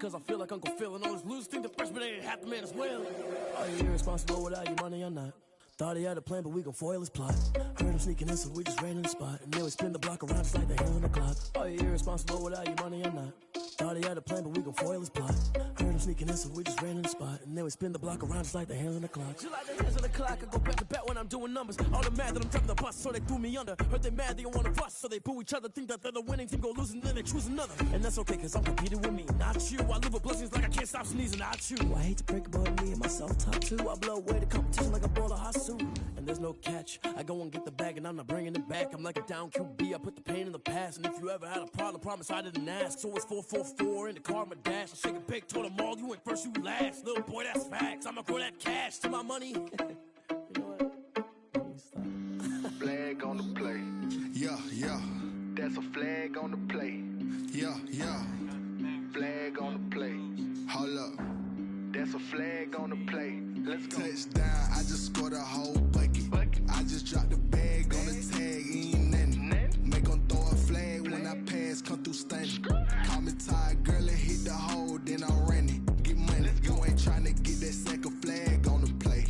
cause I feel like Uncle Phil. And all those losers think the freshman ain't half the man as well. Are you irresponsible without your money or not? Thought he had a plan, but we gon' foil his plot. Heard him sneaking in, so we just ran in the spot. And then we spin the block around just like the hands on the clock. Are you irresponsible without your money or not? Thought he had a plan, but we gon' foil his plot. Heard him sneaking in, so we just ran in the spot. And then we spin the block around just like the hands on the clock. Just like the hands on the clock, I go back to back when I'm doing numbers. All the mad that I'm driving the bus, so they threw me under. Heard they mad, they don't wanna bust, so they boo each other. Think that they're the winning team, go losing, then they choose another. And that's okay, cause I'm competing with me, not you. I live with blessings like I can't stop sneezing, not you. I hate to break it, but me and myself top two. I blow away the competition like a ball of hot soup. And there's no catch, I go and get the bag and I'm not bringing it back. I'm like a down QB, I put the pain in the past. And if you ever had a problem, promise I didn't ask. So it's 444 in the car, my dash. I shake a big, told them all, you ain't first, you last. Little boy, that's facts, I'ma grow that cash to my money. You know what? Flag on the play. Yeah, yeah. That's a flag on the play. Yeah, yeah. Flag on the play. Hold up. That's a flag on the play. Let's go. Touchdown, I just scored a whole bucket. I just dropped the bag on the tag, ain't nothing. Make 'em throw a flag when I pass, come through stunning. Call me tired, girl, and hit the hole, then I'm running. Get money, you ain't tryna get that second flag on the play.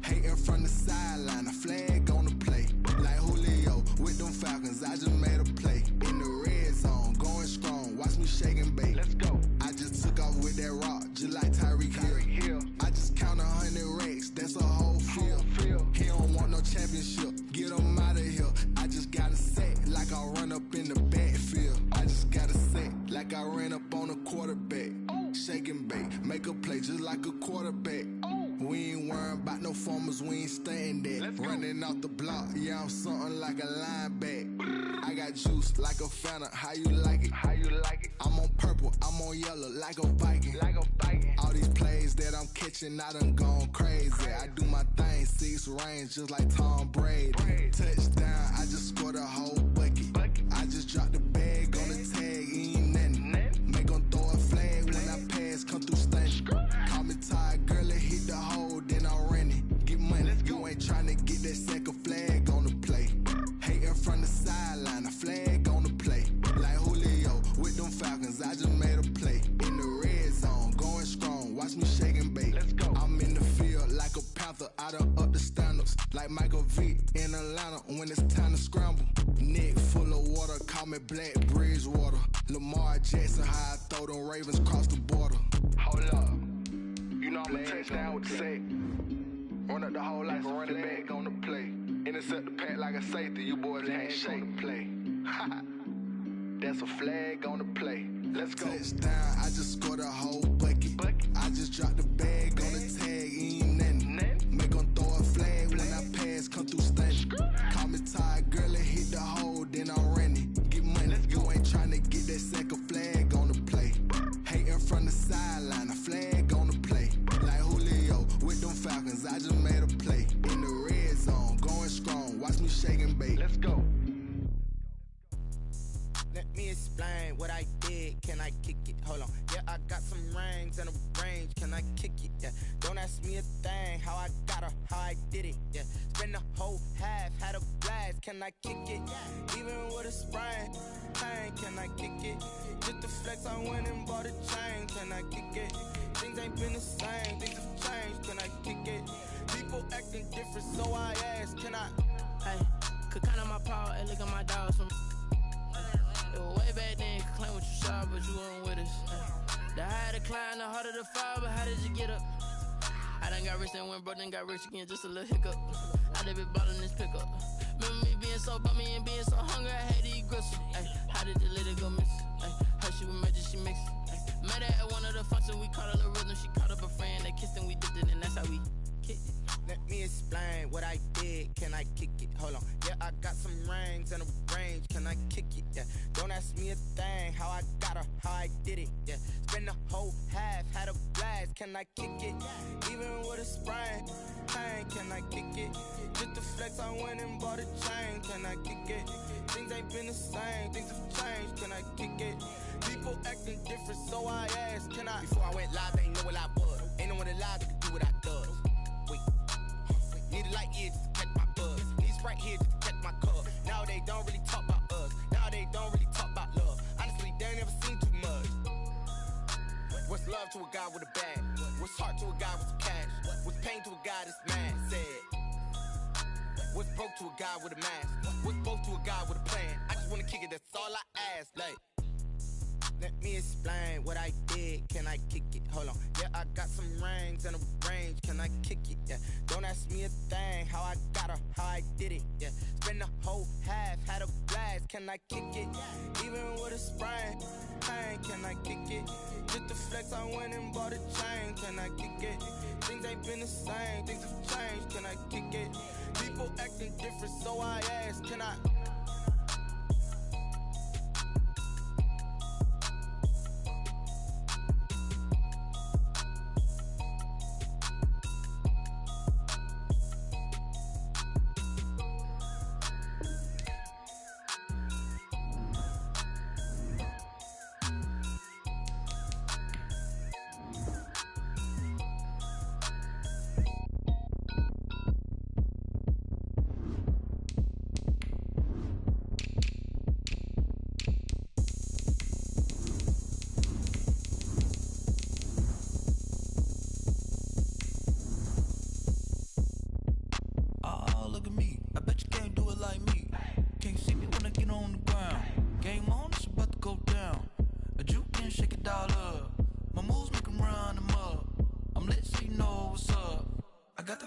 Hating from the sideline, a flag on the play. Like Julio with them Falcons, I just made a play. In the red zone, going strong, watch me shake and bake. Let's go. I just took off with that rock, just like Tyreek Hill. I just count 100 racks, that's a whole field. He don't want no championship, get him out of here. I just got a set, like I run up in the backfield. I just got a set, like I ran up on a quarterback. Shake and bake, make a play just like a quarterback. We ain't worrying about no formers, we ain't staying there. Running off the block, yeah, I'm something like a linebacker. I got juice like a Fanta, how you like it? How you like it? I'm on purple, I'm on yellow, like a Viking. Like a Viking. All these plays that I'm catching, I done gone crazy. I do my thing, 6 range, just like Tom Brady. Touchdown, I just scored a whole bucket. I just dropped the bag on the tag, ain't nothing. Make 'em throw a flag when I pass, come through stunning. Call me tired, girl, and hit the hole, then I'm running. Get money, you ain't tryna get that second flag on the play. Hating from the sideline, a flag on the play. Like Julio with them Falcons, I just made a play. In the red zone, going strong, watch me shake and bake. Let's go. I'm in the field like a Panther, I done up the standards. Like Michael Vick in Atlanta when it's time to scramble. Neck full of water, call me Black Bridgewater. Lamar Jackson, how I throw them Ravens cross the border. Hold up. You know I'm a touchdown with the sack. Run up the whole like a running back on the play. Intercept the pack like a safety, you boys can't shake and play. That's a flag on the play. Let's go. Touchdown, I just scored a whole bucket. I just dropped the bag on the tag, ain't nothing. Make 'em throw a flag when I pass, come through stunning. Call me tired, girl, and hit the hole, then I'm running. Get money, you ain't tryna get that second flag on the play. Hating from the sideline, a flag on the play. Like Julio with them Falcons, I just made a play. In the red zone, going strong, watch me shake and bake. Let's go. Let me explain what I did. Can I kick it? Hold on. Yeah, I got some rings and a range. Can I kick it? Yeah. Don't ask me a thing. How I got her, how I did it. Yeah. Spend the whole half, had a blast. Can I kick it? Even with a sprain, pain. Can I kick it? Just the flex, I went and bought a chain. Can I kick it? Things ain't been the same. Things have changed. Can I kick it? People acting different, so I ask. Can I? Hey, could count on my power and look at my dogs from. It was way back then, could claim what you saw, but you weren't with us. The higher the climb, the harder the fall, but how did you get up? I done got rich and went broke, then got rich again, just a little hiccup. I done been ballin' this pickup. Remember me being so bummy and being so hungry, I had to eat gristle. How did the lady go miss? How she was magic, she mixed. Met her at one of the functions, we caught her the rhythm, she caught up a friend, they kissed and we dipped it, and that's how we kicked it. Let me explain what I did. Can I kick it? Hold on. Yeah, I got some rings and a range. Can I kick it? Yeah. Don't ask me a thing. How I got her, how I did it. Yeah. Spend the whole half, had a blast. Can I kick it? Even with a sprain, pain. Can I kick it? Just the flex, I went and bought a chain. Can I kick it? Things ain't been the same. Things have changed. Can I kick it? People acting different, so I asked. Can I? Before I went live, they ain't know what I was. Ain't no one alive that could do what I does. Wait. Need a light here just to catch my buzz. Need Sprite here just to catch my cup. Now they don't really talk about us. Now they don't really talk about love. Honestly, they ain't never seen too much. What's love to a guy with a bag? What's heart to a guy with some cash? What's pain to a guy that's mad? Said. What's broke to a guy with a mask? What's broke to a guy with a plan? I just wanna kick it, that's all I ask. Like, let me explain what I did. Can I kick it? Hold on. Yeah, I got some rings and a range. Can I kick it? Yeah. Don't ask me a thing. How I got her, how I did it. Yeah. Spend the whole half, had a blast. Can I kick it? Even with a sprain. Pain, can I kick it? Just the flex, I went and bought a chain. Can I kick it? Things ain't been the same. Things have changed. Can I kick it? People acting different, so I ask. Can I?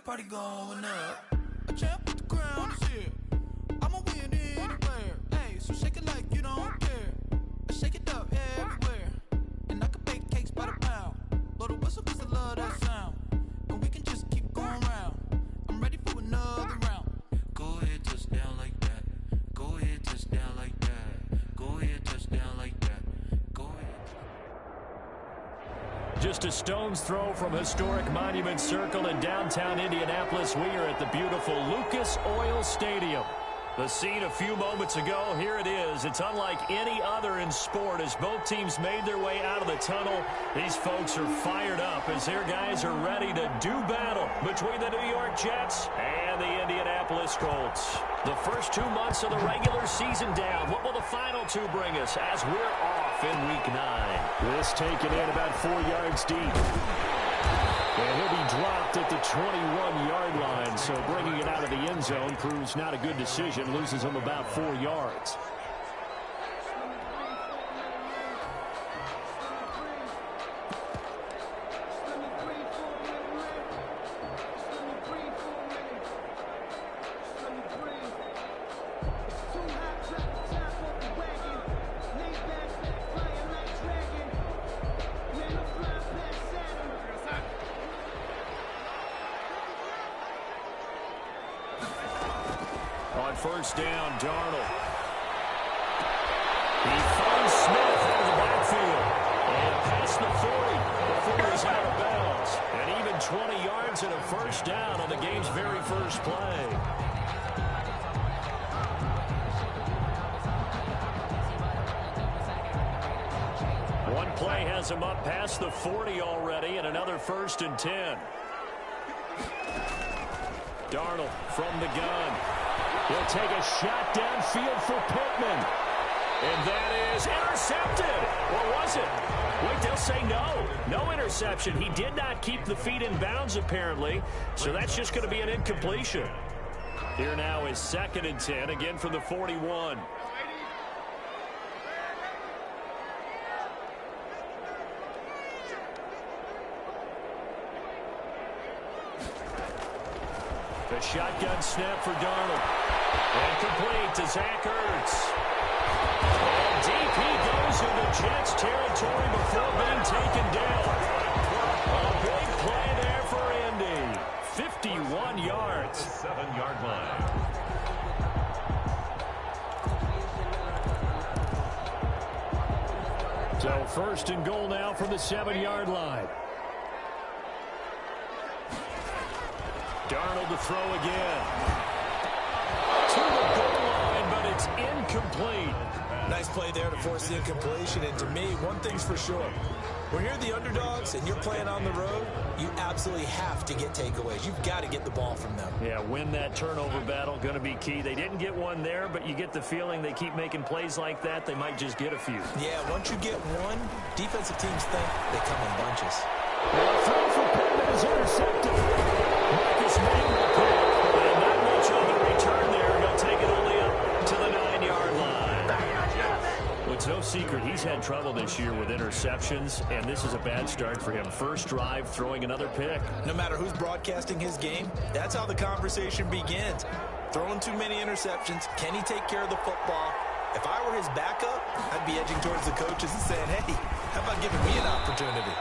Party going up. A champ with the crown is here. I'ma win anywhere. Hey, so shake it like you don't care. I shake it up everywhere. And I can bake cakes by the pound. Blow the whistle 'cause I love that sound. And we can just keep going round. I'm ready for another round. Go ahead, touch down like that. Go ahead, touch down like that. Go ahead, touch down like that. Go ahead. Just a stone's throw from historic Monument Circle in downtown Indianapolis. We are at the beautiful Lucas Oil Stadium. The scene a few moments ago, here it is. It's unlike any other in sport as both teams made their way out of the tunnel. These folks are fired up as their guys are ready to do battle between the New York Jets and the Indianapolis Colts. The first 2 months of the regular season down. What will the final two bring us as we're off in Week 9? This taken in about 4 yards deep. And he'll be dropped at the 21-yard line, so bringing it out of the end zone proves not a good decision. Loses him about 4 yards. On first down, Darnold. He finds Smith out of the backfield. And past the 40 before he's out of bounds. And even 20 yards and a first down on the game's very first play. One play has him up past the 40 already, and another 1st and 10. Darnold from the gun. He'll take a shot downfield for Pittman. And that is intercepted. Or was it? Wait, they'll say no. No interception. He did not keep the feet in bounds, apparently. So that's just going to be an incompletion. Here now is 2nd and 10, again from the 41. The shotgun snap for Darnold. And complete to Zach Ertz. And deep he goes into Jets territory before being taken down. A big play there for Indy. 51 yards. 7-yard line. So 1st and goal now from the 7-yard line. Darnold to throw again. To the goal line, but it's It's incomplete. Nice play there to force the incompletion. And to me, one thing's for sure. When you're the underdogs and you're playing on the road, you absolutely have to get takeaways. You've got to get the ball from them. Yeah, win that turnover battle, going to be key. They didn't get one there, but you get the feeling they keep making plays like that, they might just get a few. Yeah, once you get one, defensive teams think they come in bunches. Well, a throw for Pittman is intercepted. Marcus May will pick. And not much on the return there. He'll take it only up to the 9-yard line. Well, it's no secret he's had trouble this year with interceptions, and this is a bad start for him. First drive, throwing another pick. No matter who's broadcasting his game, that's how the conversation begins. Throwing too many interceptions. Can he take care of the football? If I were his backup, I'd be edging towards the coaches and saying, hey, how about giving me an opportunity?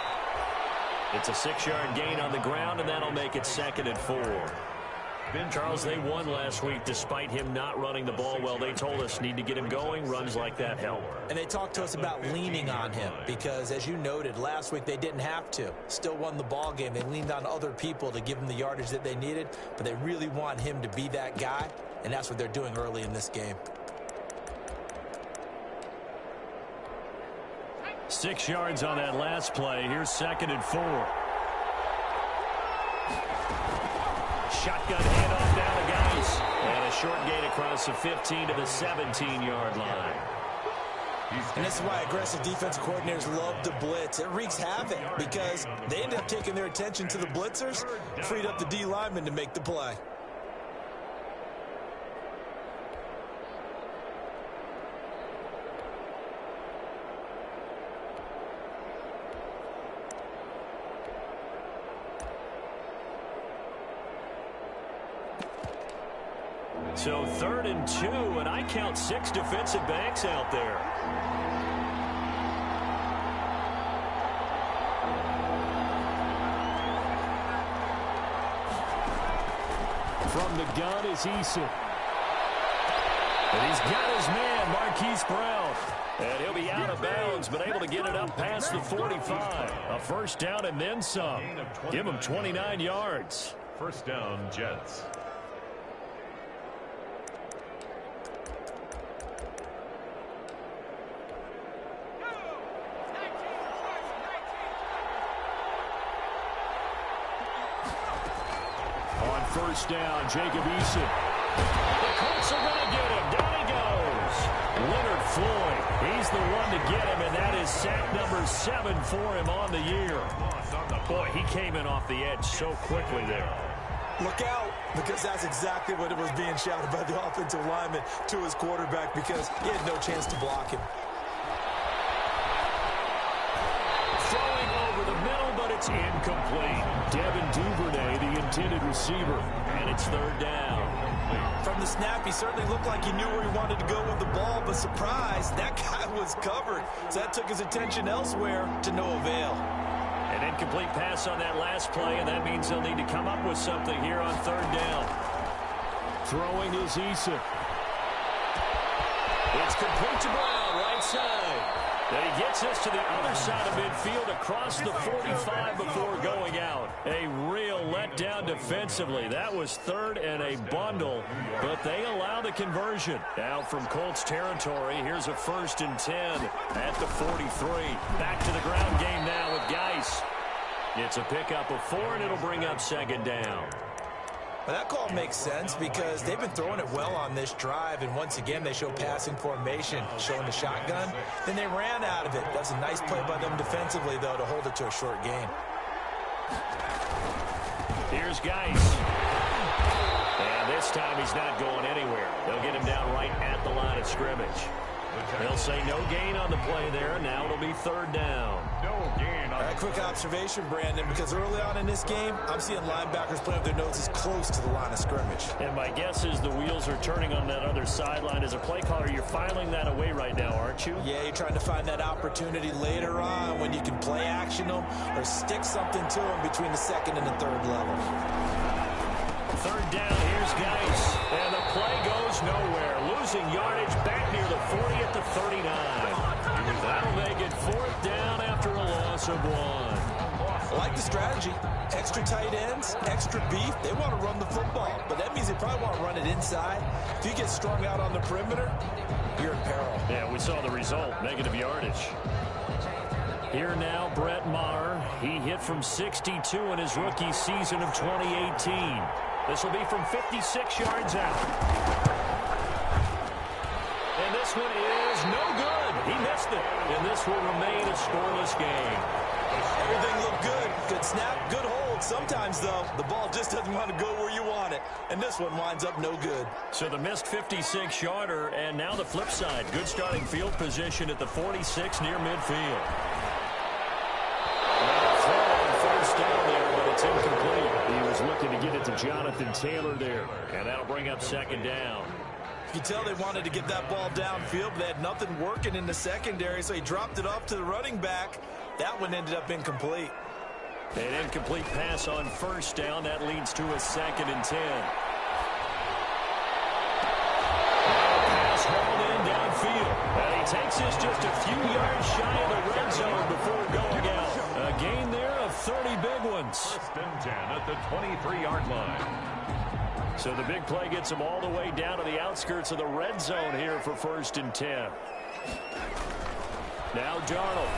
It's a 6-yard gain on the ground, and that'll make it 2nd and 4. Charles, they won last week despite him not running the ball well. They told us need to get him going. Runs like that help. And they talked to us about leaning on him because, as you noted, last week they didn't have to. Still won the ball game. They leaned on other people to give them the yardage that they needed, but they really want him to be that guy, and that's what they're doing early in this game. 6 yards on that last play. Here's 2nd and 4. Shotgun handoff down to Geis. And a short gain across the 15 to the 17-yard line. And this is why aggressive defensive coordinators love to blitz. It wreaks havoc because they end up taking their attention to the blitzers, freed up the D lineman to make the play. So 3rd and 2, and I count 6 defensive backs out there. From the gun is Eason. And he's got his man, Marquise Brown. And he'll be out of bounds, but able to get it up past the 45. A first down and then some. Give him 29 yards. First down, Jets. First down, Jacob Eason. The Colts are going to get him. Down he goes. Leonard Floyd. He's the one to get him, and that is sack number 7 for him on the year. Boy, he came in off the edge so quickly there. Look out, because that's exactly what it was being shouted by the offensive lineman to his quarterback because he had no chance to block him. Throwing over the middle, but it's incomplete. Devin Duvernay, the intended receiver, and it's 3rd down. From the snap, he certainly looked like he knew where he wanted to go with the ball, but surprise, that guy was covered. So that took his attention elsewhere to no avail. An incomplete pass on that last play, and that means they'll need to come up with something here on 3rd down. Throwing is Eason. It's complete to Brown, right side. And he gets us to the other side of midfield across the 45 before going out. A real letdown defensively. That was 3rd and a bundle, but they allow the conversion. Now from Colts territory, here's a 1st and 10 at the 43. Back to the ground game now with Geis. It's a pickup of 4, and it'll bring up 2nd down. Well, that call makes sense because they've been throwing it well on this drive, and once again they show passing formation, showing the shotgun. Then they ran out of it. That's a nice play by them defensively, though, to hold it to a short gain. Here's Geis. And this time he's not going anywhere. They'll get him down right at the line of scrimmage. They'll say no gain on the play there. Now it'll be 3rd down. No gain on a quick observation, Brandon, because early on in this game, I'm seeing linebackers playing with their noses close to the line of scrimmage. And my guess is the wheels are turning on that other sideline. As a play caller, you're filing that away right now, aren't you? Yeah, you're trying to find that opportunity later on when you can play action them or stick something to them between the 2nd and the 3rd level. 3rd down, here's Geis. And the play goes nowhere. Losing yardage back near the 40 at the 39. That'll make it 4th down after a loss of 1. I like the strategy. Extra tight ends, extra beef. They want to run the football, but that means they probably want to run it inside. If you get strung out on the perimeter, you're in peril. Yeah, we saw the result, negative yardage. Here now, Brett Maher. He hit from 62 in his rookie season of 2018. This will be from 56 yards out. And this one is no good. He missed it. And this will remain a scoreless game. Everything looked good. Good snap, good hold. Sometimes, though, the ball just doesn't want to go where you want it. And this one winds up no good. So the missed 56-yarder, and now the flip side. Good starting field position at the 46 near midfield. First down there, but it's incomplete. He was looking to get it to Jonathan Taylor there, and that'll bring up second down. You can tell they wanted to get that ball downfield, but they had nothing working in the secondary, so he dropped it off to the running back. That one ended up incomplete. An incomplete pass on first down. That leads to a 2nd and 10. Pass hauled in downfield. And he takes this just a few yards shy of the red zone before going out. A gain there of 30 big ones. 1st and 10 at the 23-yard line. So the big play gets him all the way down to the outskirts of the red zone here for 1st and 10. Now Darnold.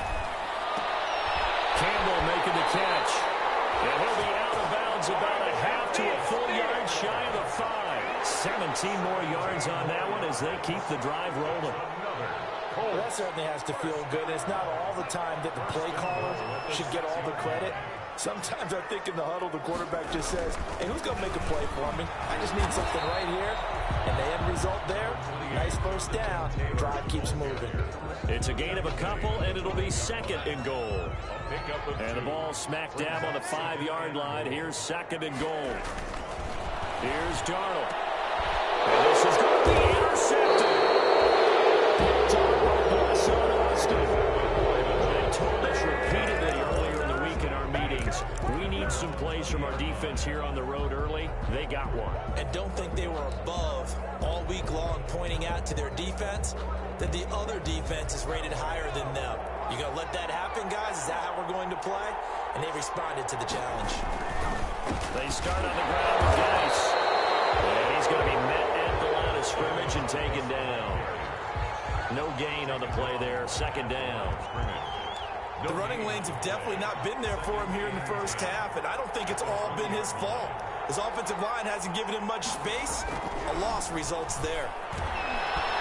Campbell making the catch. And he'll be out of bounds about a half to a full yard shy of the 5. 17 more yards on that one as they keep the drive rolling. Well, that certainly has to feel good. It's not all the time that the play caller should get all the credit. Sometimes I think in the huddle, the quarterback just says, hey, who's going to make a play for me? I just need something right here. And the end result there, nice first down. Drive keeps moving. It's a gain of a couple, and it'll be 2nd and goal. And the ball smack dab on the 5-yard line. Here's 2nd and goal. Here's Darnold. And this is going to be intercepted. They told us repeatedly earlier in the week in our meetings, we need some plays from our defense here on the road early. They got one. And don't think they were above all week long pointing out to their defense that the other defense is rated higher than them. You going to let that happen, guys? Is that how we're going to play? And they responded to the challenge. They start on the ground with Geis. And he's going to be met at the line of scrimmage and taken down. No gain on the play there. 2nd down. The running lanes have definitely not been there for him here in the first half, and I don't think it's all been his fault. His offensive line hasn't given him much space. A loss results there.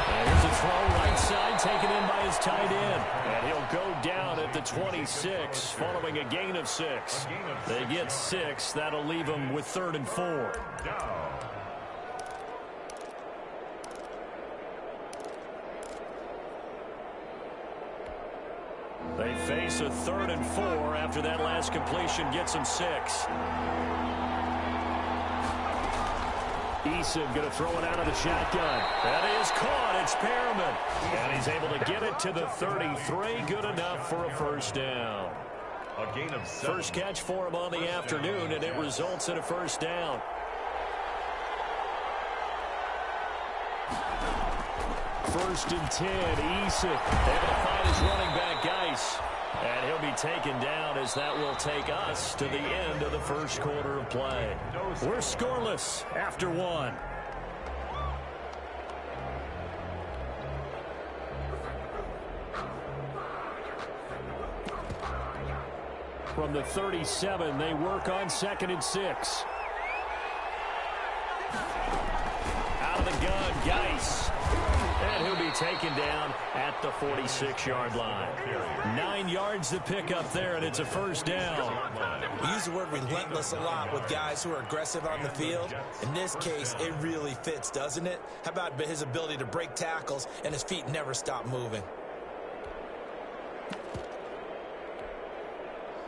And here's a throw right side taken in by his tight end. And he'll go down at the 26 following a gain of 6. They get 6. That'll leave them with 3rd and 4. They face a 3rd and 4 after that last completion gets them 6. Eason going to throw it out of the shotgun. That is caught. It's Perriman. And he's able to get it to the 33. Good enough for a first down. A gain of 7. First catch for him on the afternoon, and it results in a first down. First and 10, Eason able to find his running back, Geis. And he'll be taken down as that will take us to the end of the first quarter of play. We're scoreless after 1. From the 37, they work on 2nd and 6. Out of the gun, Geis. And he'll be taken down at the 46-yard line. 9 yards to pick up there, and it's a first down. We use the word relentless a lot with guys who are aggressive on the field. In this case, it really fits, doesn't it? How about his ability to break tackles and his feet never stop moving?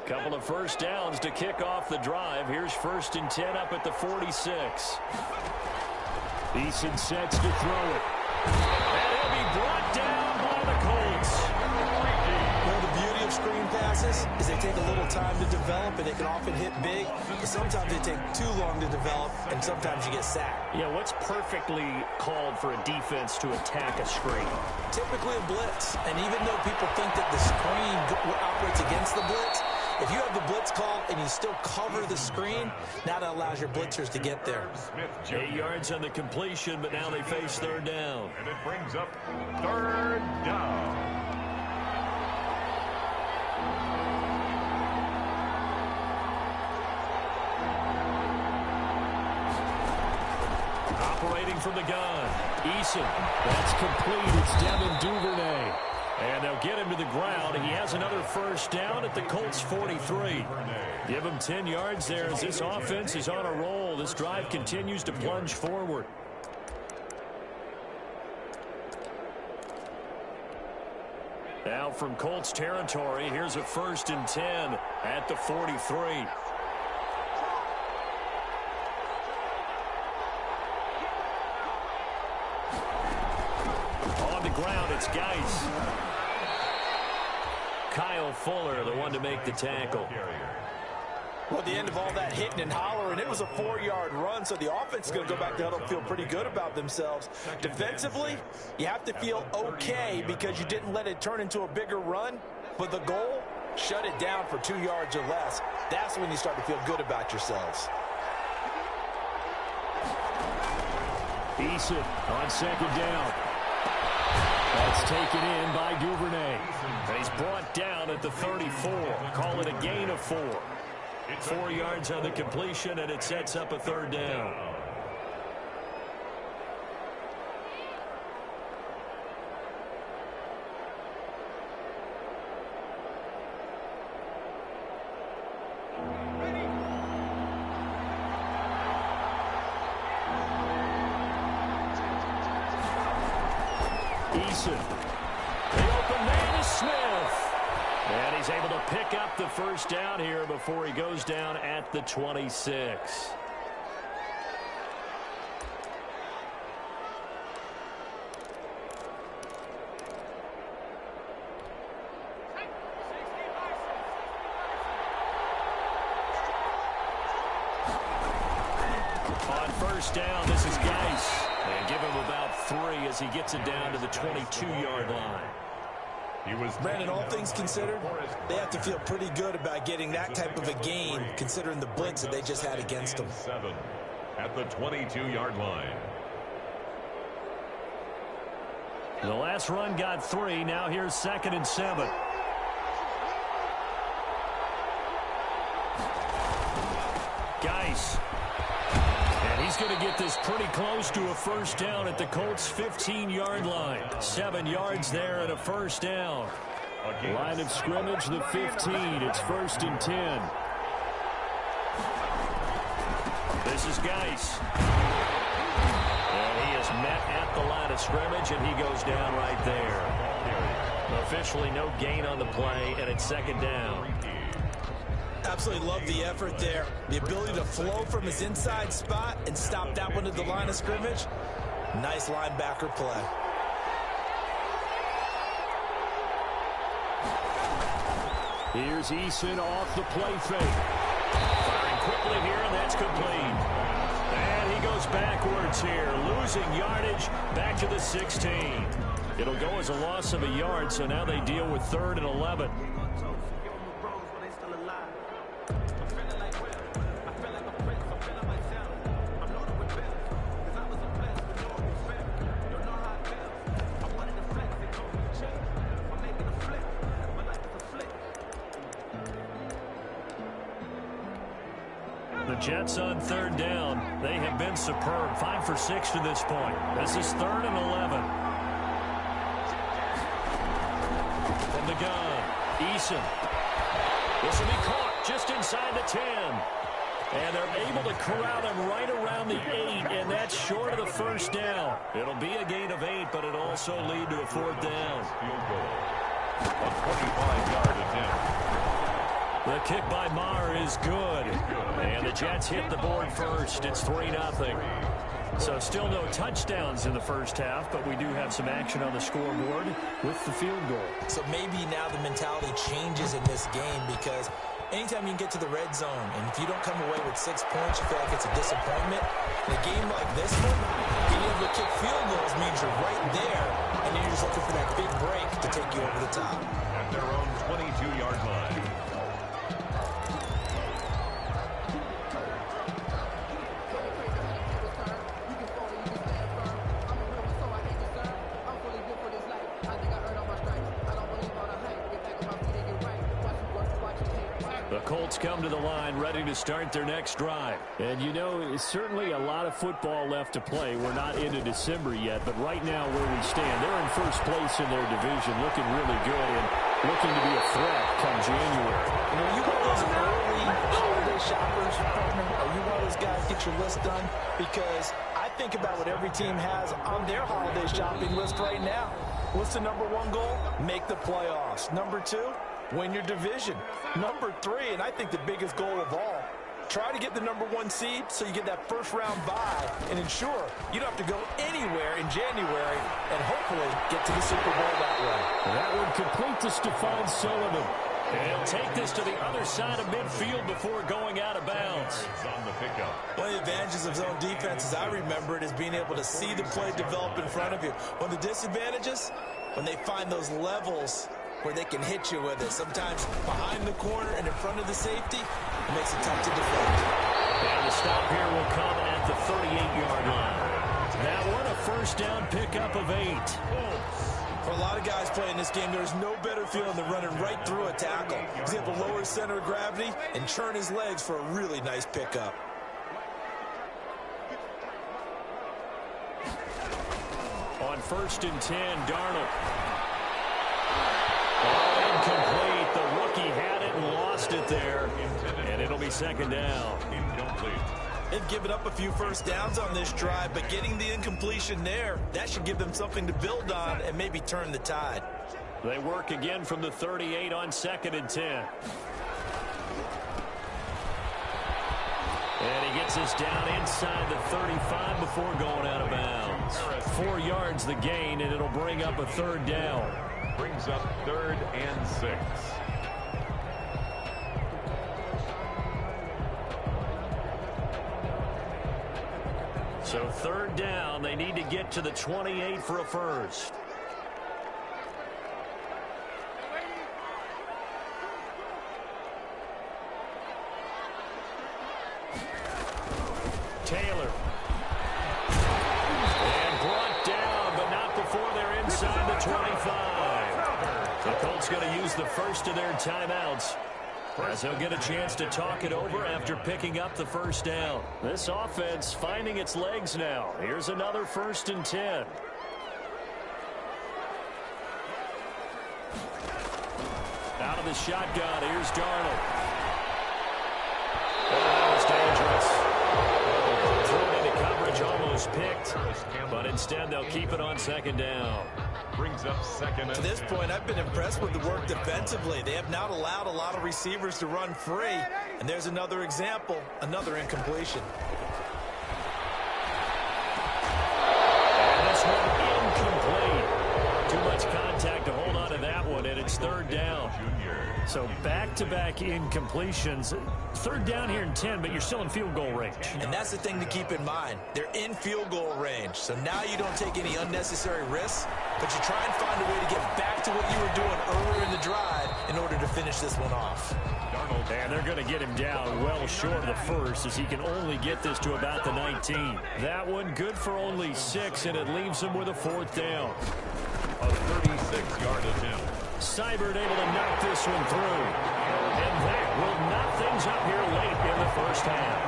Couple of first downs to kick off the drive. Here's 1st and 10 up at the 46. Eason sets to throw it. And he'll be brought down by the Colts. Well, the beauty of screen passes is they take a little time to develop, and they can often hit big. But sometimes they take too long to develop, and sometimes you get sacked. Yeah, what's perfectly called for a defense to attack a screen? Typically a blitz. And even though people think that the screen operates against the blitz, If you have the blitz called and you still cover the screen, now that allows your blitzers to get there. 8 yards on the completion, but now they face third down. And it brings up third down. Operating from the gun, Eason. That's complete. It's Devin Duvernay. And they'll get him to the ground. He has another first down at the Colts 43. Give him 10 yards there as this offense is on a roll. This drive continues to plunge forward. Now from Colts territory, here's a 1st and 10 at the 43. Ground, it's Geis. Kyle Fuller, the one to make the tackle. Well, at the end of all that hitting and hollering, it was a 4-yard run, so the offense is going to go back to huddle, feel pretty good about themselves. Defensively, you have to feel okay because you didn't let it turn into a bigger run, but the goal, shut it down for 2 yards or less. That's when you start to feel good about yourselves. Eason on 2nd down. That's taken in by Duvernay. He's brought down at the 34. Call it a gain of 4. 4 yards on the completion, and it sets up a 3rd down. Eason. The open man is Smith. And he's able to pick up the first down here before he goes down at the 26. On 1st down, this is Geis. And give him about 3 as he gets it down to the 22-yard line. Brandon, all things considered, they have to feel pretty good about getting that type of a gain, considering the blitz that they just had against them. 7 at the 22-yard line. The last run got 3. Now here's 2nd and 7. Geis. And he's going to get this pretty close to a first down at the Colts 15-yard line. 7 yards there and a first down. Line of scrimmage, the 15. It's 1st and 10. This is Geis. And he is met at the line of scrimmage, and he goes down right there. Officially no gain on the play, and it's 2nd down. Absolutely love the effort there. The ability to flow from his inside spot and stop that one at the line of scrimmage. Nice linebacker play. Here's Eason off the play fake. Firing quickly here, and that's complete. And he goes backwards here, losing yardage back to the 16. It'll go as a loss of a yard, so now they deal with 3rd and 11. The Jets on 3rd down. They have been superb. 5 for 6 to this point. This is 3rd and 11. From the gun, Eason. This will be caught just inside the 10. And they're able to corral him right around the 8, and that's short of the first down. It'll be a gain of 8, but it'll also lead to a 4th down. Field goal. A 25-yard attempt. The kick by Maher is good. And the Jets hit the board first. It's 3-0. So still no touchdowns in the first half, but we do have some action on the scoreboard with the field goal. So maybe now the mentality changes in this game because anytime you can get to the red zone, and if you don't come away with 6 points, you feel like it's a disappointment. In a game like this one, being able to kick field goals means you're right there, and you're just looking for that big break to take you over the top. At their own 22-yard line. Colts come to the line, ready to start their next drive. And, you know, it's certainly a lot of football left to play. We're not into December yet, but right now where we stand, they're in first place in their division, looking really good and looking to be a threat come January. You know, you one of those early holiday shoppers, partner? Are you one of those guys get your list done? Because I think about what every team has on their holiday shopping list right now. What's the number one goal? Make the playoffs. Number two, win your division. Number three, and I think the biggest goal of all, try to get the number one seed so you get that first round bye and ensure you don't have to go anywhere in January and hopefully get to the Super Bowl that way. That would complete the Stephon Sullivan. And he'll take this to the other side of midfield before going out of bounds. On the pickup. One of the advantages of zone defense, as I remember it, is being able to see the play develop in front of you. One of the disadvantages, when they find those levels where they can hit you with it. Sometimes behind the corner and in front of the safety, it makes it tough to defend. And the stop here will come at the 38-yard line. That one, a first down pickup of 8. For a lot of guys playing this game, there's no better feeling than running right through a tackle. He's able to lower his center of gravity and churn his legs for a really nice pickup. On 1st and 10, Darnold. Incomplete. The rookie had it and lost it there. And it'll be second down. Incomplete. They've given up a few first downs on this drive, but getting the incompletion there, that should give them something to build on and maybe turn the tide. They work again from the 38 on 2nd and 10. And he gets us down inside the 35 before going out of bounds. 4 yards the gain, and it'll bring up a third down. Brings up 3rd and 6. So 3rd down, they need to get to the 28 for a first. Taylor. And brought down, but not before they're inside the 25. The Colts going to use the first of their timeouts, as he'll get a chance to talk it over after picking up the first down. This offense finding its legs now. Here's another 1st and 10. Out of the shotgun, here's Darnold. Oh, that was dangerous. Thrown into coverage, almost picked, but instead they'll keep it on 2nd down. Brings up 2nd and To this 10. point, I've been impressed with the work defensively. They have not allowed a lot of receivers to run free. And there's another example, another incompletion. And this one incomplete. Too much contact to hold on to that one, and it's 3rd down. So back-to-back incompletions. 3rd down here in 10, but you're still in field goal range. And that's the thing to keep in mind. They're in field goal range. So now you don't take any unnecessary risks, but you try and find a way to get back to what you were doing earlier in the drive in order to finish this one off. And they're going to get him down well short of the first, as he can only get this to about the 19. That one good for only 6, and it leaves him with a 4th down. A 36-yard attempt. Seibert able to knock this one through. And that will knock things up here late in the first half.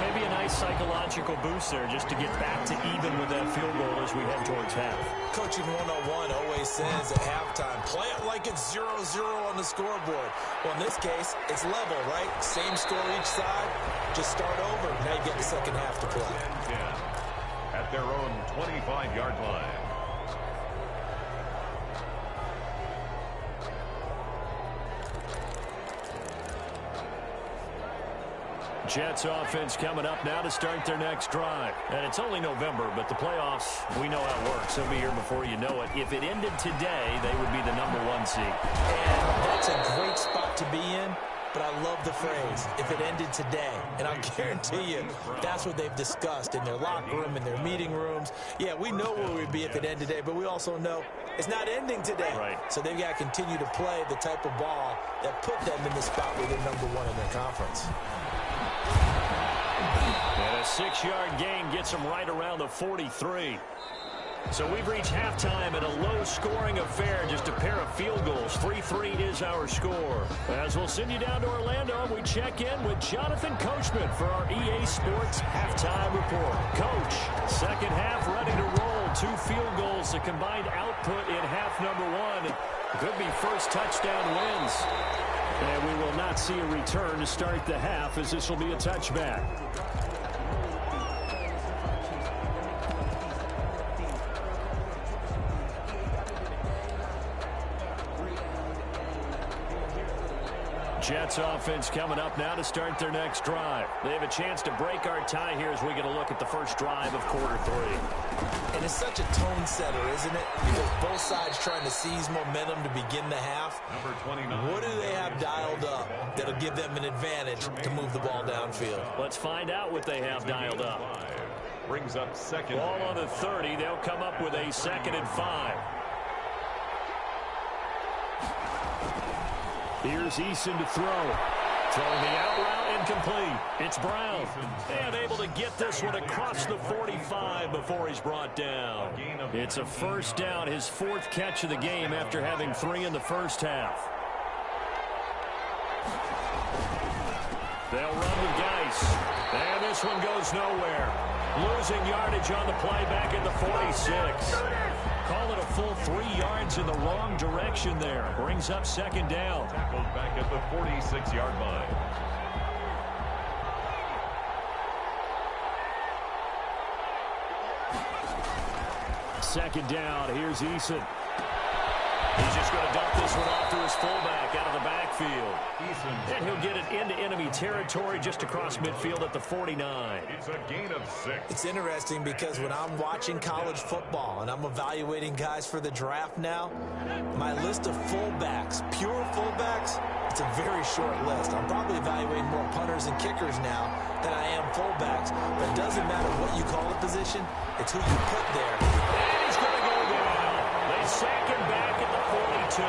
Maybe a nice psychological boost there just to get back to even with that field goal as we head towards half. Coaching 101 always says at halftime, play it like it's 0-0 on the scoreboard. Well, in this case, it's level, right? Same score each side. Just start over. Now you get the second half to play. 10 at their own 25-yard line. Jets offense coming up now to start their next drive. And it's only November, but the playoffs, we know how it works. They'll be here before you know it. If it ended today, they would be the #1 seed. And that's a great spot to be in, but I love the phrase, if it ended today. And I'll guarantee you, that's what they've discussed in their locker room, in their meeting rooms. Yeah, we know where we'd be if it ended today, but we also know it's not ending today. Right. So they've got to continue to play the type of ball that put them in the spot where they're #1 in their conference. And a 6-yard gain gets them right around the 43. So we've reached halftime in a low-scoring affair, just a pair of field goals. 3-3 is our score. As we'll send you down to Orlando, we check in with Jonathan Coachman for our EA Sports Halftime Report. Coach, second half ready to roll. 2 field goals, the combined output in half number 1. Could be first touchdown wins. And we will not see a return to start the half, as this will be a touchback. Jets offense coming up now to start their next drive. They have a chance to break our tie here as we get a look at the first drive of quarter 3. And it's such a tone setter, isn't it? Because both sides trying to seize momentum to begin the half. Number 29. What do they have dialed up that'll give them an advantage to move the ball downfield? Let's find out what they have dialed up. Brings up second. Ball on the 30. They'll come up with a 2nd and 5. Here's Eason to throw. Throwing the out route incomplete. It's Brown. And able to get this one across the 45 before he's brought down. It's a first down, his 4th catch of the game after having 3 in the first half. They'll run with Geis. And this one goes nowhere. Losing yardage on the play back at the 46. Call it a full 3 yards in the wrong direction there. Brings up 2nd down. Tackled back at the 46-yard line. Second down. Here's Eason. He's just going to dump this one off to his fullback out of the backfield. And he'll get it into enemy territory just across midfield at the 49. It's a gain of 6. It's interesting because when I'm watching college football and I'm evaluating guys for the draft now, my list of fullbacks, pure fullbacks, it's a very short list. I'm probably evaluating more punters and kickers now than I am fullbacks. But it doesn't matter what you call the position, it's who you put there. And he's going to go down. They sack him back at the 42.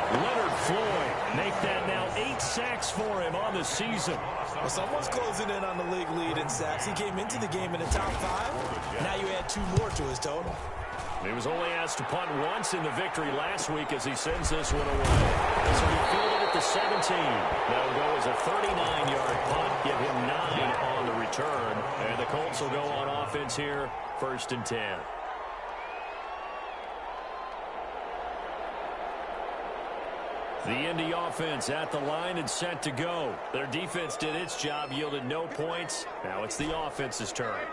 Leonard Floyd make that now 8 sacks for him on the season. Well, someone's closing in on the league lead in sacks. He came into the game in the top 5. Now you add 2 more to his total. He was only asked to punt once in the victory last week as he sends this one away. So he fielded at the 17. That'll go as a 39-yard punt. Give him 9 on the return. And the Colts will go on offense here, 1st and 10. The Indy offense at the line and set to go. Their defense did its job, yielded no points. Now it's the offense's turn.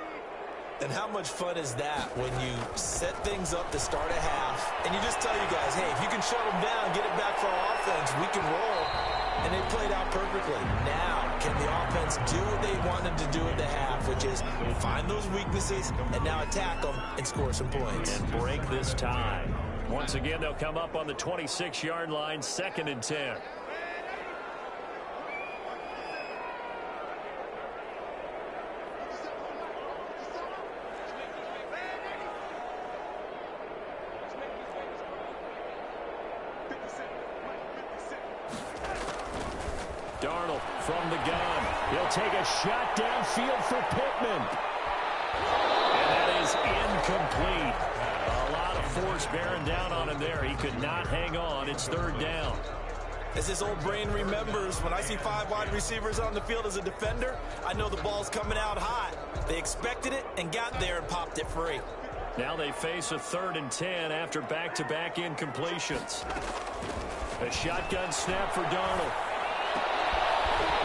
And how much fun is that when you set things up to start a half and you just tell you guys, hey, if you can shut them down, get it back for our offense, we can roll. And they played out perfectly. Now, can the offense do what they wanted to do at the half, which is find those weaknesses and now attack them and score some points. And break this tie. Once again, they'll come up on the 26-yard line, 2nd and 10. Darnold from the gun. He'll take a shot downfield for Pittman. And that is incomplete. A lot of force bearing down on him there. He could not hang on. It's 3rd down. As his old brain remembers, when I see 5 wide receivers on the field as a defender, I know the ball's coming out hot. They expected it and got there and popped it free. Now they face a 3rd and 10 after back-to-back incompletions. A shotgun snap for Darnold.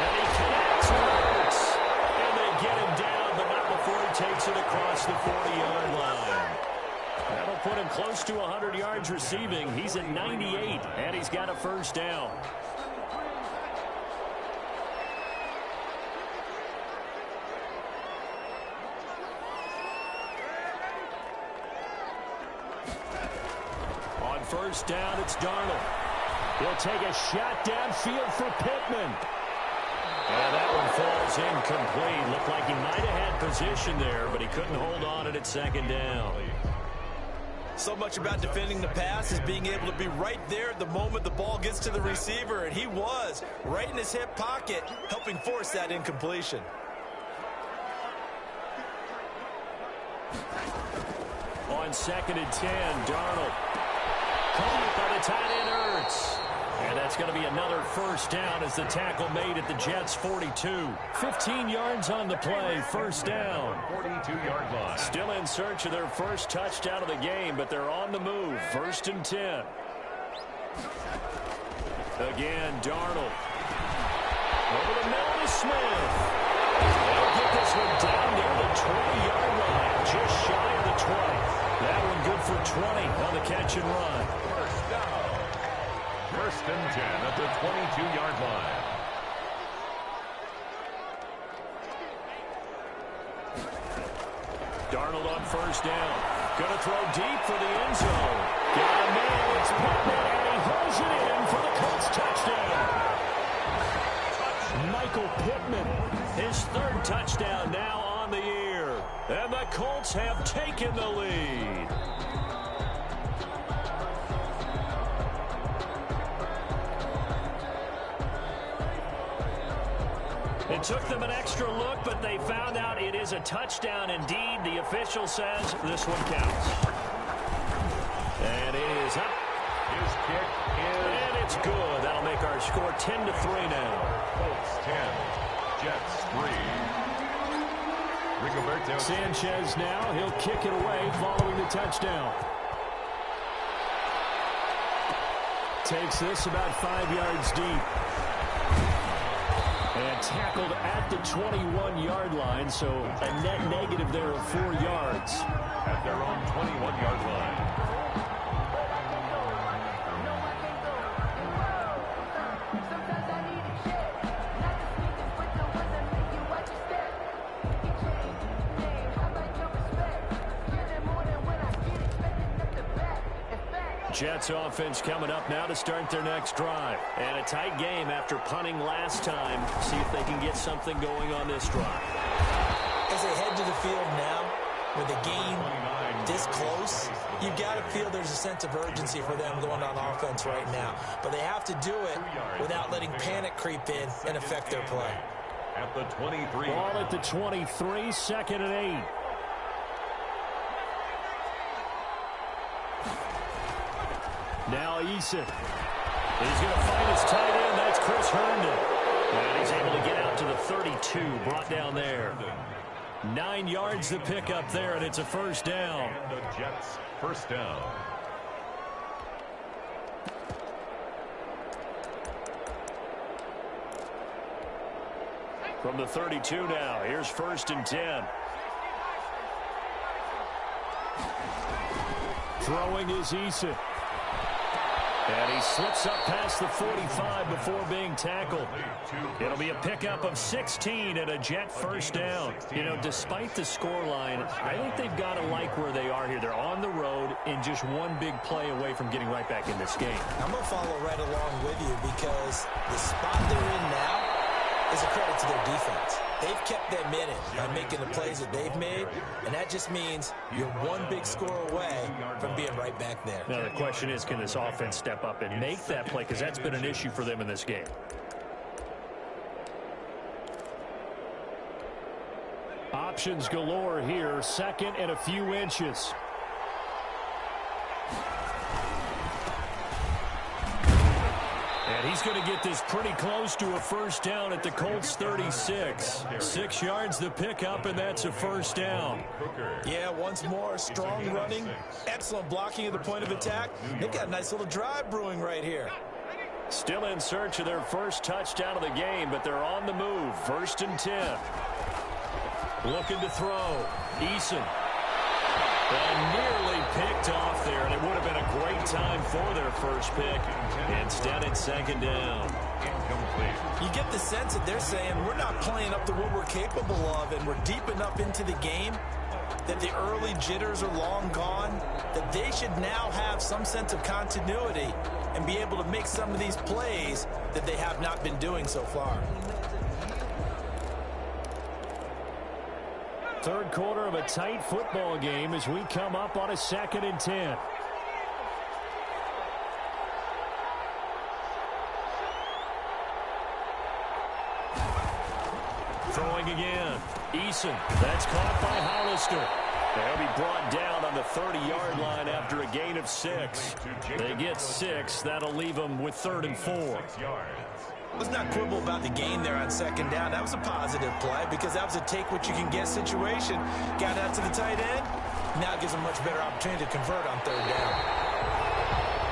And he connects Hurts. And they get him down, but not before he takes it across the 40-yard line. That'll put him close to 100 yards receiving. He's at 98, and he's got a 1st down. On 1st down, it's Darnold. He'll take a shot downfield for Pittman. And that one falls incomplete. Looked like he might have had position there, but he couldn't hold on at 2nd down. So much about defending the pass is being able to be right there at the moment the ball gets to the receiver, and he was right in his hip pocket, helping force that incompletion. On 2nd and 10, Darnold. Caught by the tight end, Ertz. And that's going to be another first down as the tackle made at the Jets' 42. 15 yards on the play, first down. 42-yard line. Still in search of their first touchdown of the game, but they're on the move. 1st and 10. Again, Darnold. Over the middle to Smith. They'll get this one down near the 20-yard line. Just shy of the 20. That one good for 20 on the catch and run. First down. 1st and 10 at the 22-yard line. Darnold on first down. Going to throw deep for the end zone. Got a man. It's Pittman, and he holds it in for the Colts touchdown. Michael Pittman, his 3rd touchdown now on the year. And the Colts have taken the lead. It took them an extra look, but they found out it is a touchdown indeed. The official says this one counts. And it is up. His kick is... And it's good. That'll make our score 10-3 now. Colts 10, Jets 3. Rigoberto Sanchez now. He'll kick it away following the touchdown. Takes this about 5 yards deep. And tackled at the 21-yard line, so a net negative there of 4 yards. At their own 21-yard line. Jets offense coming up now to start their next drive. And a tight game after punting last time. See if they can get something going on this drive. As they head to the field now, with the game this close, you've got to feel there's a sense of urgency for them going on offense right now. But they have to do it without letting panic creep in and affect their play. At the 23. Ball at the 23, 2nd and 8. Now Eason. He's going to find his tight end. That's Chris Herndon. And he's able to get out to the 32. Brought down there. 9 yards to pick up there, and it's a first down. And the Jets first down. From the 32 now. Here's 1st and 10. Throwing is Eason. And he slips up past the 45 before being tackled. It'll be a pickup of 16 and a Jet first down. You know, despite the scoreline, I think they've got to like where they are here. They're on the road and just one big play away from getting right back in this game. I'm going to follow right along with you because the spot they're in now is a credit to their defense. They've kept them in it by making the plays that they've made, and that just means you're one big score away from being right back there. Now, the question is, can this offense step up and make that play? Because that's been an issue for them in this game. Options galore here. 2nd and a few inches. And he's going to get this pretty close to a first down at the Colts 36. 6 yards to pick up, and that's a first down. Yeah, once more, strong running, excellent blocking at the point of attack. They've got a nice little drive brewing right here. Still in search of their first touchdown of the game, but they're on the move. 1st and 10. Looking to throw. Eason. And nearly picked off there, and it would have been a great time for their first pick. Instead, it's 2nd down. Incomplete. You get the sense that they're saying we're not playing up to what we're capable of, and we're deep enough into the game that the early jitters are long gone, that they should now have some sense of continuity and be able to make some of these plays that they have not been doing so far. Third quarter of a tight football game as we come up on a 2nd and 10. Throwing again. Eason. That's caught by Hollister. They'll be brought down on the 30-yard line after a gain of 6. They get 6. That'll leave them with 3rd and 4. Let's not quibble about the gain there on 2nd down. That was a positive play because that was a take-what-you-can-get situation. Got out to the tight end. Now it gives them a much better opportunity to convert on 3rd down.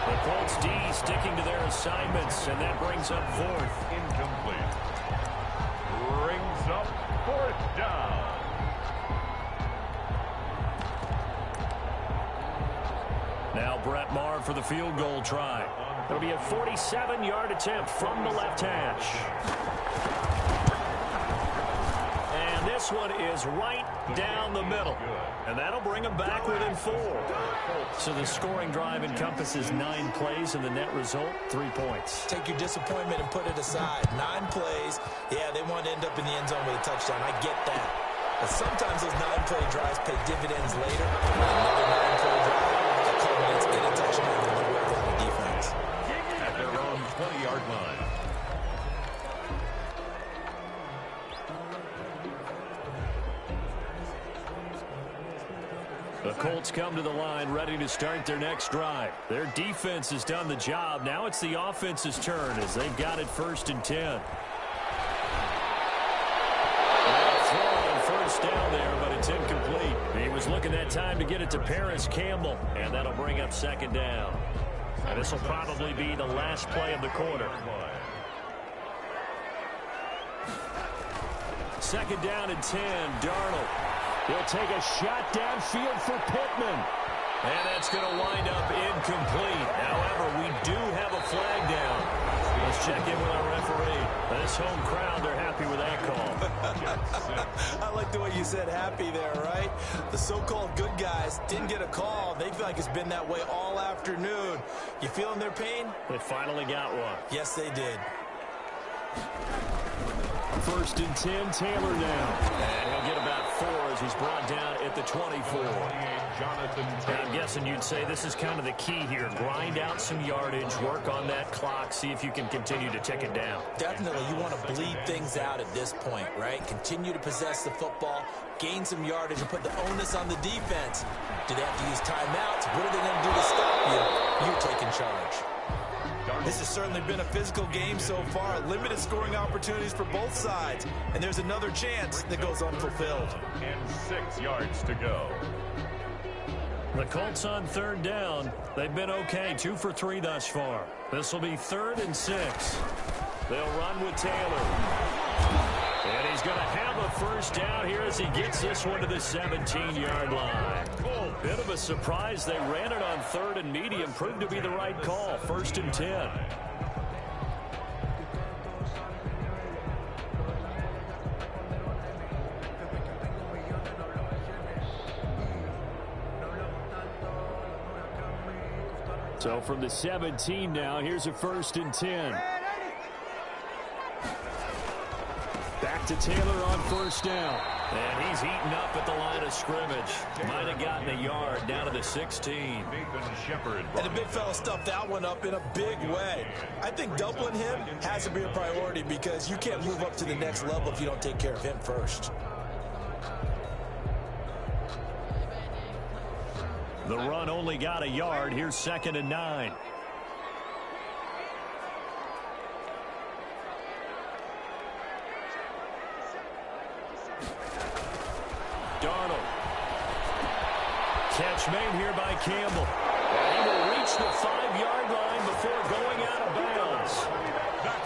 The Colts D sticking to their assignments, and that brings up 4th. Incomplete. Brings up 4th down. Now Brett Maher for the field goal try. It'll be a 47-yard attempt from the left hash. And this one is right down the middle. And that'll bring them back within 4. So the scoring drive encompasses 9 plays, and the net result, 3 points. Take your disappointment and put it aside. 9 plays. Yeah, they want to end up in the end zone with a touchdown. I get that. But sometimes those 9-play drives pay dividends later. Another 9-play drive that culminates in a touchdown when you work on the defense. At their own 20-yard line. The Colts come to the line ready to start their next drive. Their defense has done the job. Now it's the offense's turn as they've got it 1st and 10. Throw on 1st down there, but it's incomplete. He was looking that time to get it to Paris Campbell, and that'll bring up 2nd down. And this will probably be the last play of the quarter. 2nd down and 10, Darnold. He'll take a shot downfield for Pittman. And that's going to wind up incomplete. However, we do have a flag down. Let's check in with our referee. This home crowd, they're happy with that call. I like the way you said happy there, right? The so-called good guys didn't get a call. They feel like it's been that way all afternoon. You feeling their pain? They finally got one. Yes, they did. 1st and 10, Taylor down. And he'll get about 4 as he's brought down at the 24. I'm guessing you'd say this is kind of the key here. Grind out some yardage, work on that clock, see if you can continue to tick it down. Definitely. You want to bleed things out at this point, right? Continue to possess the football, gain some yardage, and put the onus on the defense. Do they have to use timeouts? What are they going to do to stop you? You're taking charge. This has certainly been a physical game so far. Limited scoring opportunities for both sides. And there's another chance that goes unfulfilled. And 6 yards to go. The Colts on 3rd down. They've been okay, 2 for 3 thus far. This will be 3rd and 6. They'll run with Taylor. And he's going to have a 1st down here as he gets this one to the 17-yard line. Bit of a surprise. They ran it on 3rd and medium. Proved to be the right call. 1st and 10. So from the 17 now, here's a 1st and 10. Back to Taylor on 1st down. And he's eaten up at the line of scrimmage. Might have gotten a yard down to the 16. And the big fella stuffed that one up in a big way. I think doubling him has to be a priority because you can't move up to the next level if you don't take care of him first. The run only got a yard. Here's 2nd and 9. Darnold. Catch made here by Campbell. And he will reach the 5-yard line before going out of bounds.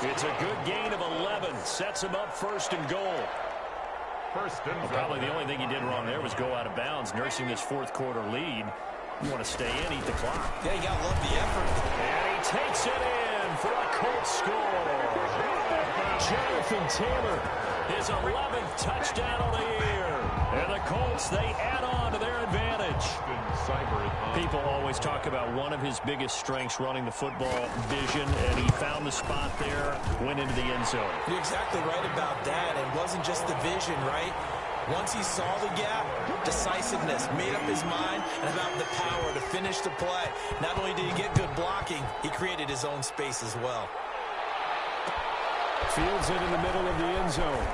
It's a good gain of 11. Sets him up 1st and goal. Probably the only thing he did wrong there was go out of bounds, nursing this 4th quarter lead. You want to stay in, eat the clock. Yeah, you got to love the effort. And he takes it in for a Colts score. Jonathan Taylor, his 11th touchdown of the year. And the Colts, they add on to their advantage. People always talk about one of his biggest strengths running the football, vision, and he found the spot there, went into the end zone. You're exactly right about that. It wasn't just the vision, right? Once he saw the gap, decisiveness, made up his mind, and about the power to finish the play. Not only did he get good blocking, he created his own space as well. Fields it in the middle of the end zone.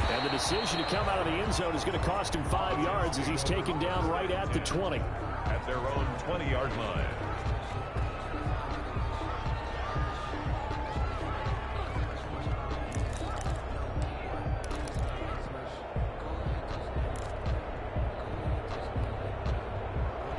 And And the decision to come out of the end zone is going to cost him 5 yards as he's taken down right at the 20. At their own 20-yard line.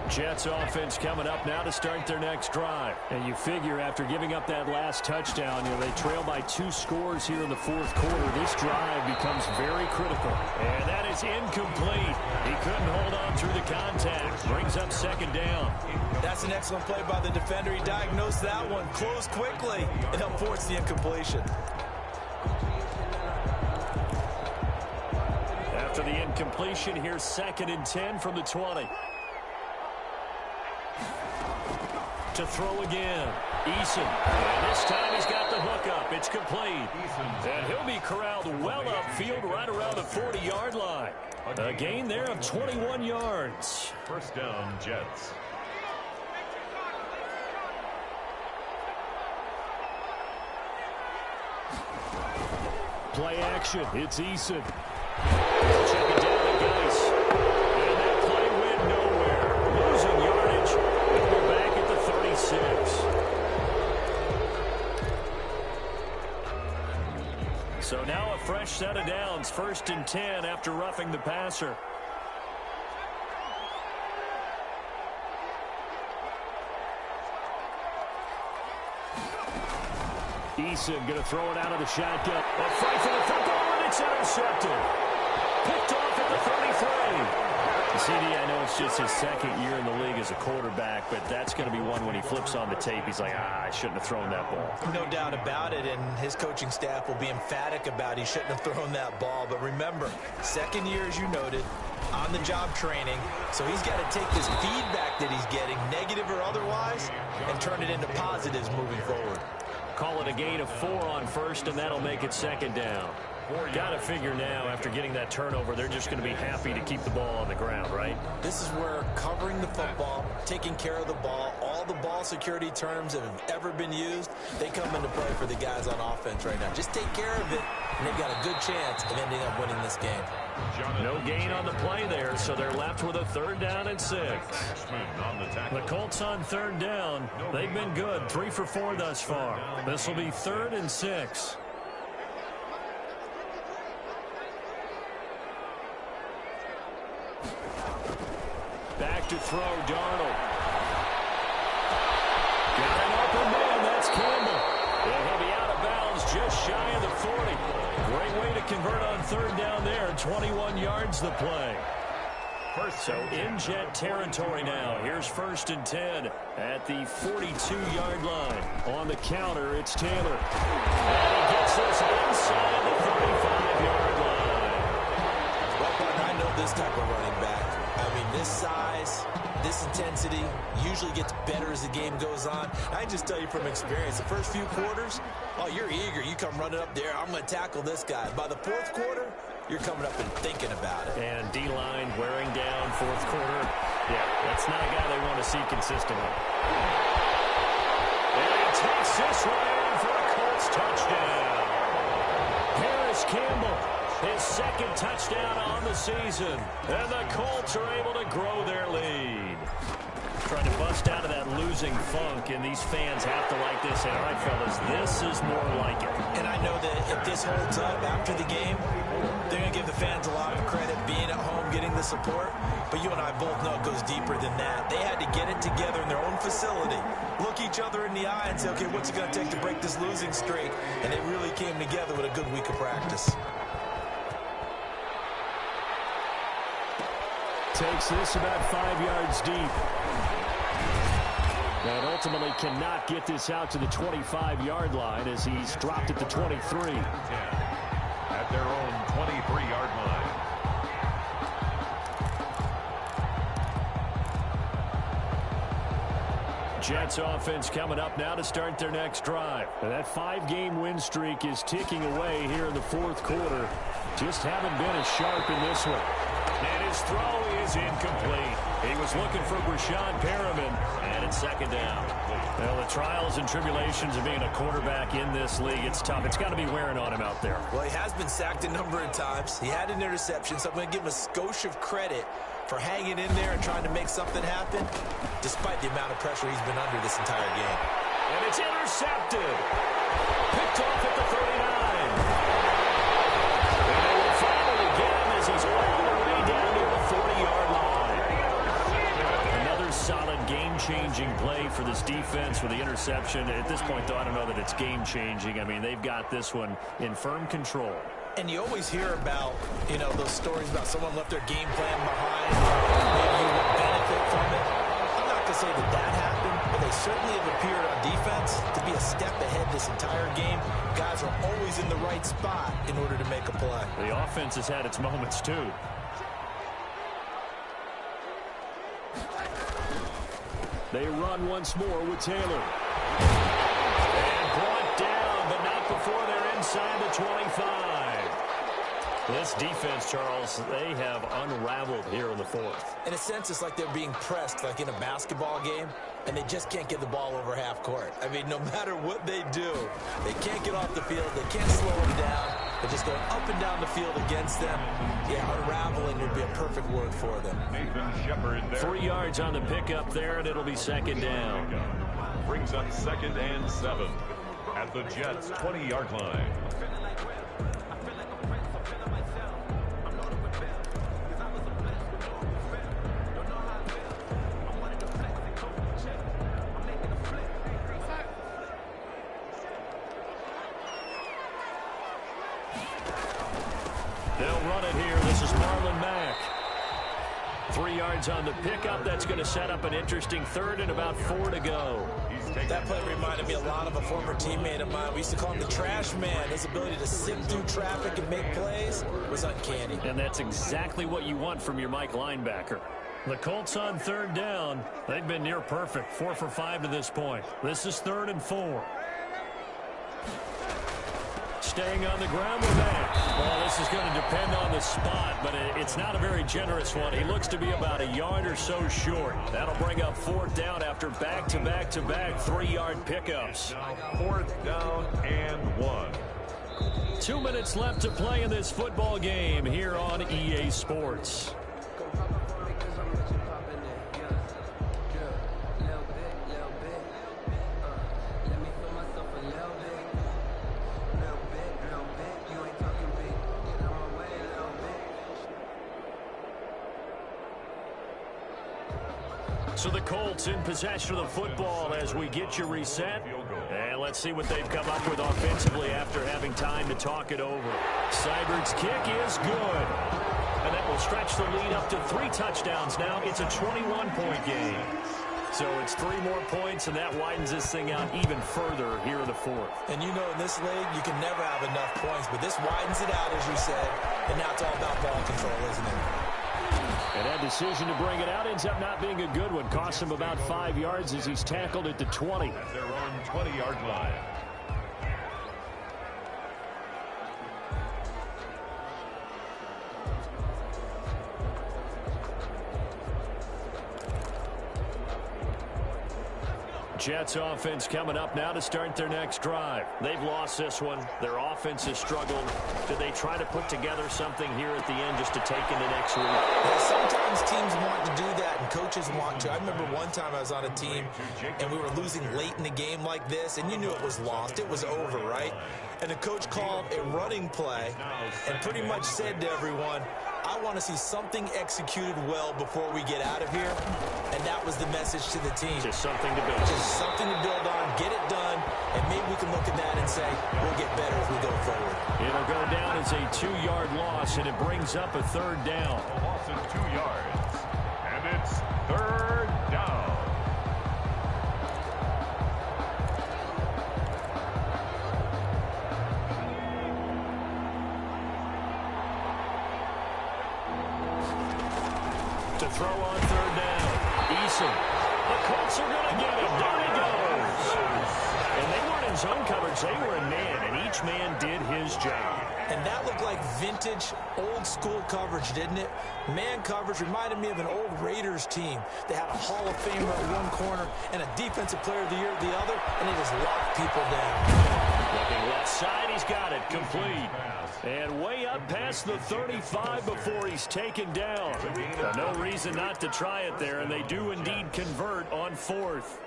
Jets offense coming up now to start their next drive. And you figure after giving up that last touchdown, they trail by 2 scores here in the fourth quarter. This drive becomes very critical. And that is incomplete. He couldn't hold on through the contact. Brings up second down. That's an excellent play by the defender. He diagnosed that one, closed quickly, and helped force the incompletion. After the incompletion, here's 2nd and 10 from the 20. To throw again. Eason. And this time he's got the hookup. It's complete. And he'll be corralled well upfield right around the 40-yard line. A gain there of 21 yards. First down, Jets. Play action. It's Eason. Check it down to Geis. And that play went nowhere. Losing yardage. And we're back at the 36. So now a fresh set of downs. 1st and 10 after roughing the passer. Eason going to throw it out of the shotgun. A fight for the football, and it's intercepted. Picked off at the 33. CD, I know it's just his 2nd year in the league as a quarterback, but that's going to be one when he flips on the tape. He's like, I shouldn't have thrown that ball. No doubt about it, and his coaching staff will be emphatic about he shouldn't have thrown that ball. But remember, 2nd year, as you noted, on-the-job training. So he's got to take this feedback that he's getting, negative or otherwise, and turn it into positives moving forward. Call it a gain of 4 on 1st, and that'll make it 2nd down. Got to figure now, after getting that turnover, they're just going to be happy to keep the ball on the ground, right? This is where covering the football, taking care of the ball, all the ball security terms that have ever been used, they come into play for the guys on offense right now. Just take care of it, and they've got a good chance of ending up winning this game. No gain on the play there, so they're left with a 3rd down and 6. The Colts on 3rd down. They've been good, 3 for 4 thus far. This will be 3rd and 6. Back to throw, Darnold. Got an open man, that's Campbell. And he'll be out of bounds just shy of the 40. Great way to convert on 3rd down there. 21 yards the play. So in Jet territory now. Here's 1st and 10 at the 42-yard line. On the counter, it's Taylor. And he gets this inside the 35-yard line. Well, partner, I know this type of running back. I mean, this size, this intensity usually gets better as the game goes on. I just tell you from experience, the first few quarters, oh, you're eager. You come running up there, I'm going to tackle this guy. By the 4th quarter, you're coming up and thinking about it. And D-line wearing down 4th quarter. Yeah, that's not a guy they want to see consistently. And he takes this one in for a Colts touchdown. Harris Campbell, his 2nd touchdown on the season. And the Colts are able to grow their lead. Trying to bust out of that losing funk, and these fans have to like this. And all right, fellas, this is more like it. And I know that if this holds up after the game, they're going to give the fans a lot of credit being at home, getting the support. But you and I both know it goes deeper than that. They had to get it together in their own facility, look each other in the eye and say, okay, what's it going to take to break this losing streak? And they really came together with a good week of practice. Takes this about 5 yards deep. And ultimately cannot get this out to the 25-yard line as he's dropped at the 23. At their own 23-yard line. Jets offense coming up now to start their next drive. And that 5-game win streak is ticking away here in the 4th quarter. Just haven't been as sharp in this one. And his throw is incomplete. He was looking for Brashad Perriman, and it's second down. Well, the trials and tribulations of being a quarterback in this league, it's tough. It's got to be wearing on him out there. Well, he has been sacked a number of times. He had an interception, so I'm going to give him a skosh of credit for hanging in there and trying to make something happen, despite the amount of pressure he's been under this entire game. And it's intercepted. Picked off at the 39. And they will follow again as he's all the way down near the 40-yard line. Another solid game-changing play for this defense with the interception. At this point, though, I don't know that it's game-changing. I mean, they've got this one in firm control. And you always hear about, those stories about someone left their game plan behind. Maybe you would benefit from it. I'm not going to say that happened, but they certainly have appeared on defense to be a step ahead this entire game. Guys are always in the right spot in order to make a play. The offense has had its moments, too. They run once more with Taylor. And brought down, but not before they're inside the 25. This defense, Charles, they have unraveled here in the fourth. In a sense, it's like they're being pressed, like in a basketball game, and they just can't get the ball over half court. I mean, no matter what they do, they can't get off the field. They can't slow them down. They're just going up and down the field against them. Yeah, unraveling would be a perfect word for them. Nathan Shepard there. 3 yards on the pickup there, and it'll be second down. Brings up 2nd and 7 at the Jets' 20-yard line. They'll run it here. This is Marlon Mack. 3 yards on the pickup. That's going to set up an interesting third and about 4 to go. That play reminded me a lot of a former teammate of mine. We used to call him the trash man. His ability to sift through traffic and make plays was uncanny. And that's exactly what you want from your Mike linebacker. The Colts on third down. They've been near perfect. 4 for 5 to this point. This is 3rd and 4. Staying on the ground with that. Well, this is going to depend on the spot, but it's not a very generous one. He looks to be about a yard or so short. That'll bring up 4th down after back-to-back-to-back 3-yard pickups. 4th down and 1. 2 minutes left to play in this football game here on EA Sports. So the Colts in possession of the football as we get you reset. And let's see what they've come up with offensively after having time to talk it over. Seibert's kick is good. And that will stretch the lead up to 3 touchdowns now. It's a 21-point game. So it's 3 more points, and that widens this thing out even further here in the fourth. And in this league, you can never have enough points, but this widens it out, as you said. And now it's all about ball control, isn't it? And that decision to bring it out ends up not being a good one. Costs him about 5 yards as he's tackled at the 20. At their own 20-yard line. Jets offense coming up now to start their next drive. They've lost this one. Their offense has struggled. Do they try to put together something here at the end just to take into next week? Yeah, sometimes teams want to do that and coaches want to. I remember one time I was on a team and we were losing late in the game like this, and you knew it was lost. It was over, right? And the coach called a running play and pretty much said to everyone, I want to see something executed well before we get out of here. And that was the message to the team. Just something to build. Just something to build on, get it done, and maybe we can look at that and say, we'll get better as we go forward. It'll go down as a 2-yard loss, and it brings up a 3rd down. A loss of 2 yards. And it's 3rd down. To throw on 3rd down. Eason. The Colts are going to get him. Down he goes. And they weren't in zone coverage. They were in man, and each man did his job. And that looked like vintage, old-school coverage, didn't it? Man coverage reminded me of an old Raiders team. They had a Hall of Famer at one corner and a Defensive Player of the Year at the other, and they just locked people down. Looking left side, he's got it, complete. And way up past the 35 before he's taken down. No reason not to try it there, and they do indeed convert on fourth.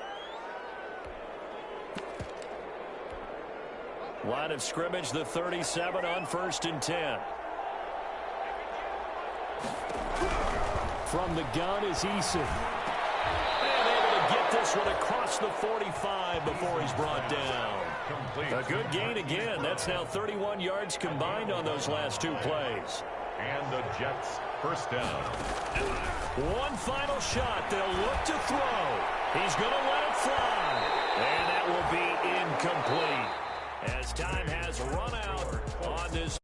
Line of scrimmage, the 37 on 1st and 10. From the gun is Eason. And able to get this one across the 45 before he's brought down. A good gain again. That's now 31 yards combined on those last two plays. And the Jets first down. One final shot. They'll look to throw. He's going to let it fly. And that will be incomplete, as time has run out on this.